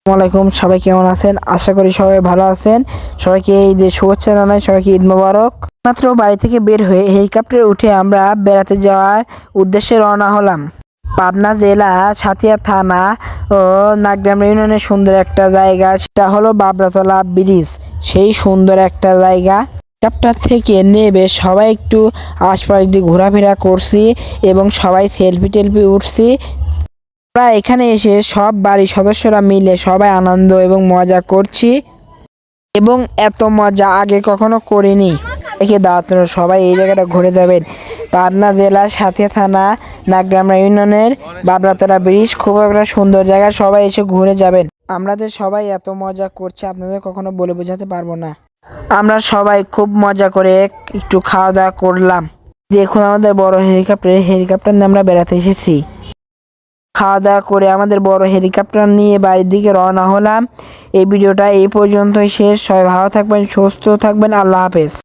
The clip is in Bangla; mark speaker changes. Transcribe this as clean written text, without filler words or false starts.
Speaker 1: আসসালামাইকুম, সবাই কেমন আছেন? আশা করি সবাই ভালো আছেন। সবাইকে ঈদের শুভেচ্ছা জানাই, সবাইকে ঈদ মোবারক। মাত্র বাড়ি থেকে বের হয়ে হেলিকপ্টারে উঠে আমরা বেড়াতে যাওয়ার উদ্দেশ্যে রওনা হলাম। পাবনা জেলা সাঁথিয়া থানা ও নাগগ্রাম ইউনিয়নের সুন্দর একটা জায়গা, সেটা হলো বাবরাতলা ব্রিজ। সেই সুন্দর একটা জায়গা। হেলিকপ্টার থেকে নেমে সবাই একটু আশপাশ দিয়ে ঘোরাফেরা করছি এবং সবাই সেলফি টেলফি উঠছি। আমরা এখানে এসে সব বাড়ির সদস্যরা মিলে সবাই আনন্দ এবং মজা করছি এবং এত মজা আগে কখনো করিনি। দেখে দাওয়াত রইলো, সবাই এই জায়গাটা ঘুরে যাবেন। পাবনা জেলা সাঁথিয়া থানা নাগগ্রাম ইউনিয়নের বাবরাতলা ব্রিজ খুব একটা সুন্দর জায়গা, সবাই এসে ঘুরে যাবেন। আমাদের সবাই এত মজা করছে আপনাদের কখনো বলে বোঝাতে পারবো না। আমরা সবাই খুব মজা করে একটু খাওয়া দাওয়া করলাম। দেখুন আমাদের বড় হেলিকপ্টার নিয়ে আমরা বেড়াতে এসেছি। খাওয়া দাওয়া করে আমাদের বড় হেলিকপ্টার নিয়ে বাড়ির দিকে রওনা হলাম। এই ভিডিওটা এই পর্যন্তই শেষ। সবাই ভালো থাকবেন, সুস্থ থাকবেন। আল্লাহ হাফেজ।